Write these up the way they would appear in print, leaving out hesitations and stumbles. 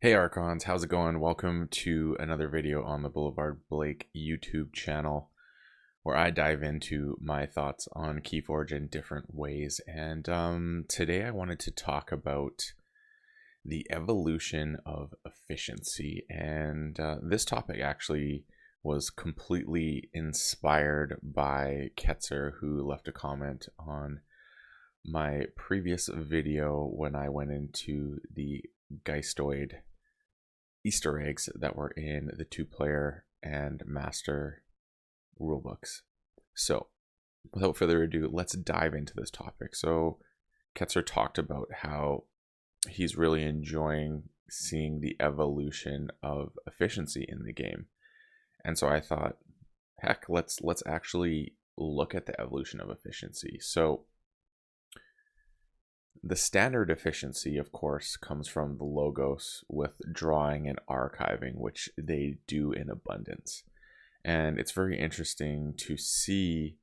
Hey Archons, how's it going? Welcome to another video on the Boulevard Blake YouTube channel where I dive into my thoughts on KeyForge in different ways. And today I wanted to talk about the evolution of efficiency. And this topic actually was completely inspired by Ketzer, who left a comment on my previous video when I went into the Geistoid Easter eggs that were in the 2-player and master rulebooks. So, without further ado, let's dive into this topic. So, Ketzer talked about how he's really enjoying seeing the evolution of efficiency in the game. And so I thought, heck, let's actually look at the evolution of efficiency. So, the standard efficiency, of course, comes from the logos with drawing and archiving, which they do in abundance. And it's very interesting to see,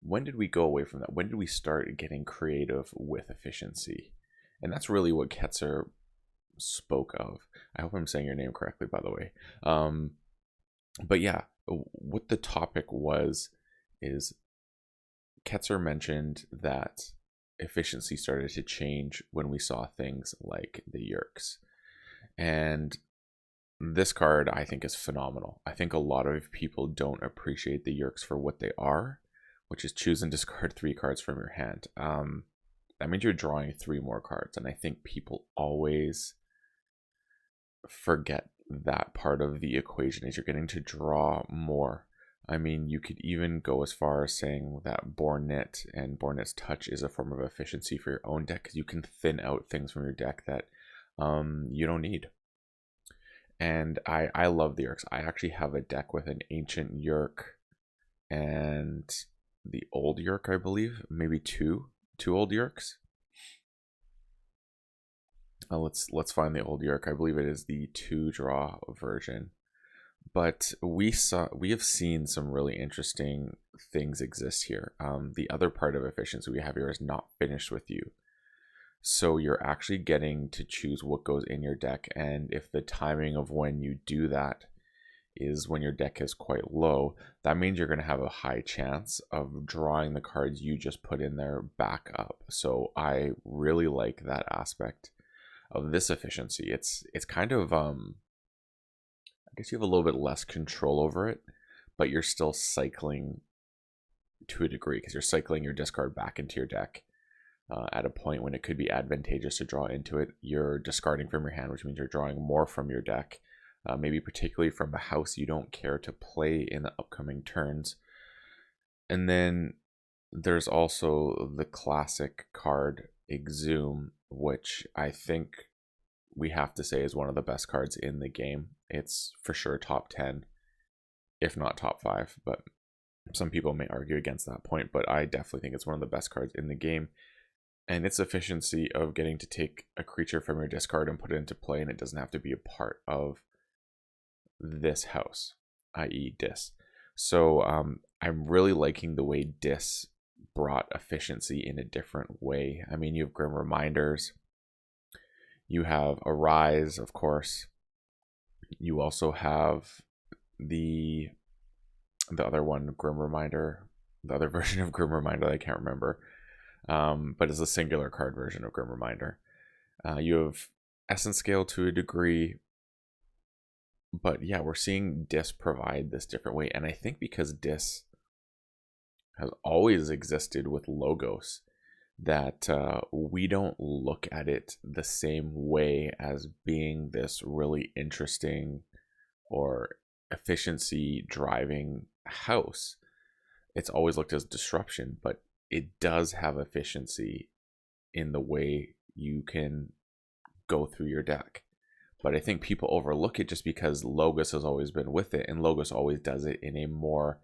when did we go away from that? When did we start getting creative with efficiency? And that's really what Ketzer spoke of. I hope I'm saying your name correctly, by the way. But yeah, what the topic was is Ketzer mentioned that efficiency started to change when we saw things like the Yerks. And this card I think is phenomenal. I think a lot of people don't appreciate the Yerks for what they are, which is choose and discard 3 cards from your hand. That means you're drawing 3 more cards, and I think people always forget that part of the equation is you're getting to draw more. I mean, you could even go as far as saying that Bornit and Bornit's Touch is a form of efficiency for your own deck, because you can thin out things from your deck that you don't need. And I love the Yerks. I actually have a deck with an Ancient Yerk and the Old Yerk, I believe. Maybe two Old Yerks. Let's find the Old Yerk. I believe it is the 2-draw version. But we have seen some really interesting things exist here. The other part of efficiency we have here is not finished with you. So you're actually getting to choose what goes in your deck, and if the timing of when you do that is when your deck is quite low, that means you're going to have a high chance of drawing the cards you just put in there back up. So I really like that aspect of this efficiency. It's kind of I guess you have a little bit less control over it, but you're still cycling to a degree, because you're cycling your discard back into your deck at a point when it could be advantageous to draw into it. You're discarding from your hand, which means you're drawing more from your deck, maybe particularly from a house you don't care to play in the upcoming turns. And then there's also the classic card Exhume, which I think we have to say is one of the best cards in the game. It's for sure top 10, if not top 5, but some people may argue against that point, but I definitely think it's one of the best cards in the game. And its efficiency of getting to take a creature from your discard and put it into play, and it doesn't have to be a part of this house, i.e. Dis. So I'm really liking the way Dis brought efficiency in a different way. I mean, you have Grim Reminders, you have Arise, of course. You also have the other one, Grim Reminder, the other version of Grim Reminder that I can't remember, but it's a singular card version of Grim Reminder. You have Essence Scale to a degree, but yeah, we're seeing Dis provide this different way, and I think because Dis has always existed with Logos, that we don't look at it the same way as being this really interesting or efficiency driving house. It's always looked as disruption, but it does have efficiency in the way you can go through your deck. But I think people overlook it just because Logos has always been with it, and Logos always does it in a more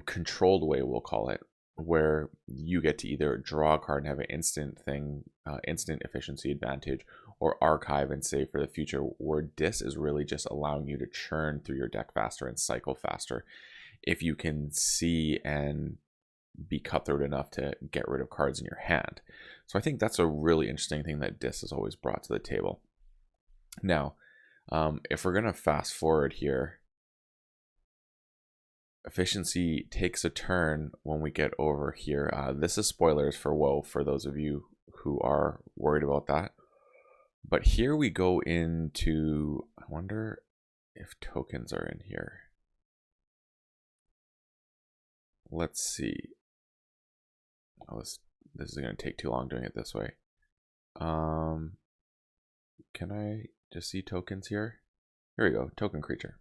controlled way, we'll call it, where you get to either draw a card and have an instant efficiency advantage, or archive and save for the future, where Dis is really just allowing you to churn through your deck faster and cycle faster if you can see and be cutthroat enough to get rid of cards in your hand. So I think that's a really interesting thing that Dis has always brought to the table. Now, if we're going to fast forward here, efficiency takes a turn when we get over here. This is spoilers for WoW for those of you who are worried about that. But here we go into, I wonder if tokens are in here. Let's see. Oh, this is going to take too long doing it this way. Can I just see tokens here? Here we go, token creature.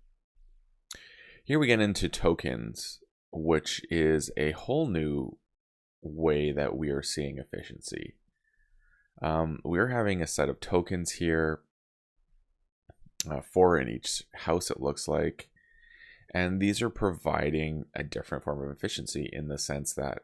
Here we get into tokens, which is a whole new way that we are seeing efficiency. We're having a set of tokens here, 4 in each house it looks like, and these are providing a different form of efficiency in the sense that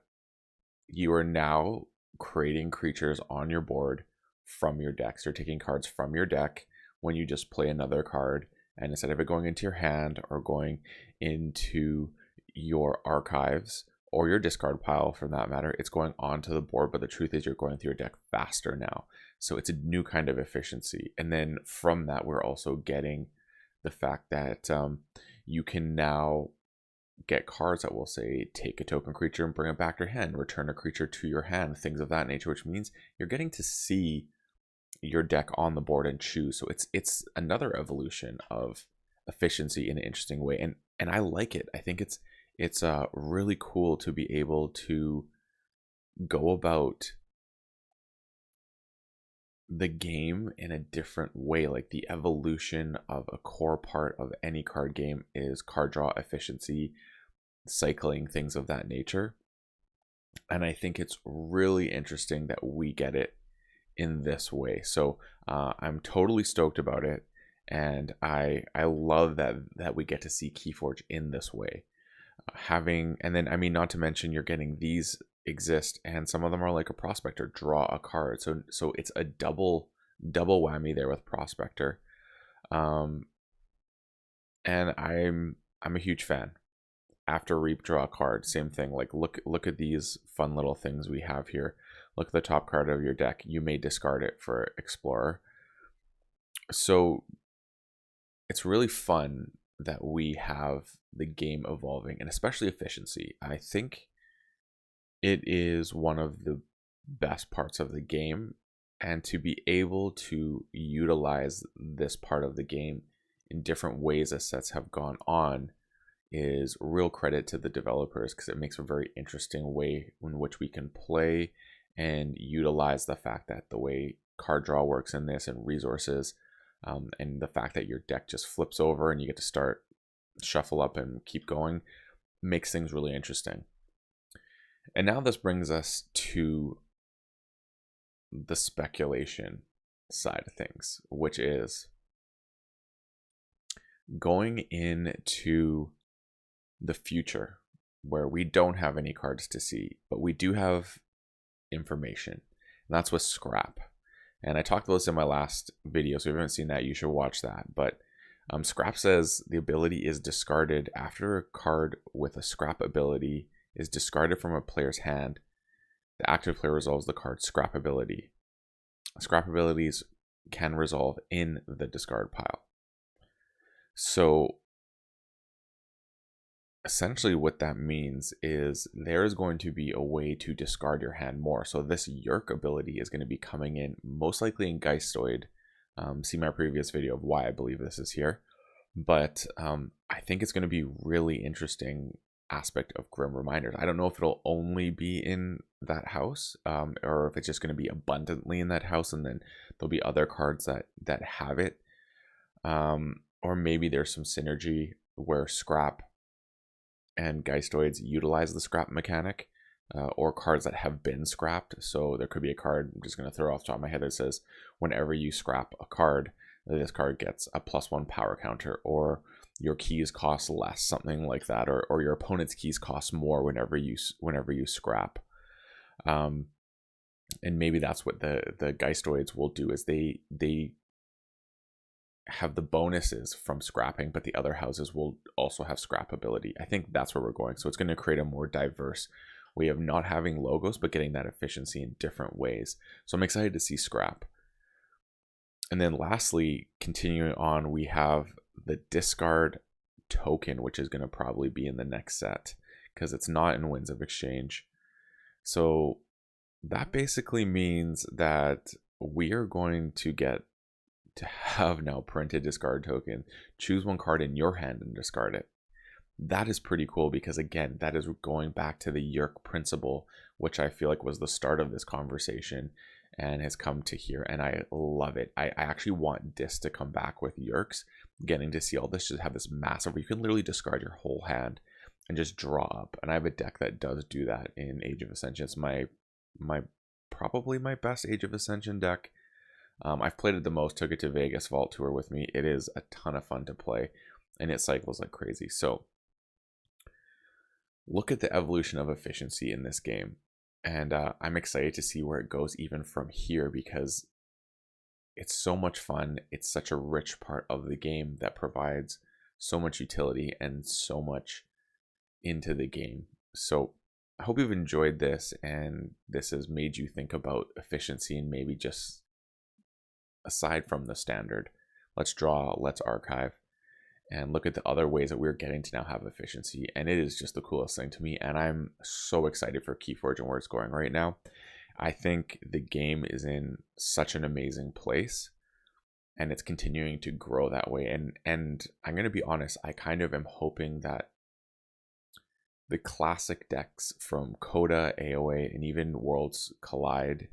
you are now creating creatures on your board from your deck. So you're taking cards from your deck when you just play another card, and instead of it going into your hand or going into your archives or your discard pile for that matter, it's going onto the board. But the truth is you're going through your deck faster now. So it's a new kind of efficiency. And then from that, we're also getting the fact that you can now get cards that will say take a token creature and bring it back to your hand, return a creature to your hand, things of that nature, which means you're getting to see your deck on the board and choose. So it's another evolution of efficiency in an interesting way, and I like it. I think it's really cool to be able to go about the game in a different way. Like the evolution of a core part of any card game is card draw efficiency, cycling, things of that nature. And I think it's really interesting that we get it in this way. So I'm totally stoked about it, and I love that we get to see KeyForge in this way. And then I mean, not to mention you're getting these exist, and some of them are like a prospector, draw a card. So it's a double whammy there with prospector. And I'm a huge fan. After reap, draw a card, same thing. Like look at these fun little things we have here. Look at the top card of your deck. You may discard it for Explorer. So it's really fun that we have the game evolving, and especially efficiency. I think it is one of the best parts of the game, and to be able to utilize this part of the game in different ways as sets have gone on is real credit to the developers, because it makes a very interesting way in which we can play and utilize the fact that the way card draw works in this and resources, and the fact that your deck just flips over and you get to start shuffle up and keep going, makes things really interesting. And now this brings us to the speculation side of things, which is going into the future where we don't have any cards to see, but we do have information, and that's with scrap. And I talked about this in my last video, so if you haven't seen that, you should watch that. But scrap says the ability is discarded after a card with a scrap ability is discarded from a player's hand. The active player resolves the card's scrap ability. Scrap abilities can resolve in the discard pile. So essentially what that means is there is going to be a way to discard your hand more. So this Yerk ability is going to be coming in most likely in Geistoid. See my previous video of why I believe this is here. But I think it's going to be really interesting aspect of Grim Reminders. I don't know if it'll only be in that house, or if it's just going to be abundantly in that house, and then there'll be other cards that have it. Or maybe there's some synergy where scrap and Geistoids utilize the scrap mechanic, or cards that have been scrapped. So there could be a card, I'm just going to throw off the top of my head, that says whenever you scrap a card, this card gets a +1 power counter, or your keys cost less, something like that, or your opponent's keys cost more whenever you scrap. And maybe that's what the Geistoids will do, is they have the bonuses from scrapping, but the other houses will also have scrap ability. I think that's where we're going. So it's going to create a more diverse way of not having logos, but getting that efficiency in different ways. So I'm excited to see scrap. And then lastly, continuing on, we have the discard token, which is going to probably be in the next set because it's not in Winds of Exchange. So that basically means that we are going to get to have now printed discard token. Choose one card in your hand and discard it. That is pretty cool because, again, that is going back to the Yerk principle, which I feel like was the start of this conversation and has come to here, and I love it. I actually want Dis to come back with Yerks, getting to see all this, just have this massive, you can literally discard your whole hand and just draw up. And I have a deck that does do that in Age of Ascension. It's my probably my best Age of Ascension deck. I've played it the most, took it to Vegas Vault Tour with me. It is a ton of fun to play, and it cycles like crazy. So look at the evolution of efficiency in this game. And I'm excited to see where it goes even from here, because it's so much fun. It's such a rich part of the game that provides so much utility and so much into the game. So I hope you've enjoyed this, and this has made you think about efficiency, and maybe just aside from the standard, let's draw, let's archive, and look at the other ways that we're getting to now have efficiency. And it is just the coolest thing to me, and I'm so excited for KeyForge and where it's going right now. I think the game is in such an amazing place, and it's continuing to grow that way. And I'm going to be honest, I kind of am hoping that the classic decks from Coda, AOA, and even Worlds Collide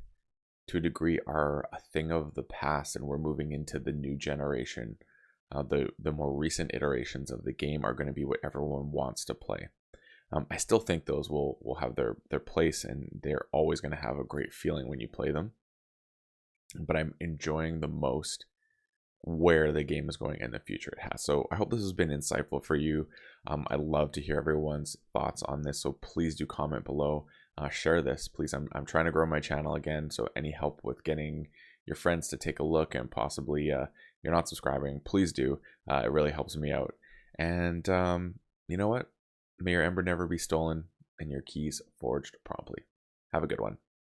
to a degree are a thing of the past, and we're moving into the new generation. The more recent iterations of the game are going to be what everyone wants to play. I still think those will have their place, and they're always going to have a great feeling when you play them. But I'm enjoying the most where the game is going in the future it has. So I hope this has been insightful for you. I love to hear everyone's thoughts on this, so please do comment below. Share this, please. I'm trying to grow my channel again, so any help with getting your friends to take a look, and possibly you're not subscribing, please do. It really helps me out. And you know what? May your ember never be stolen and your keys forged promptly. Have a good one.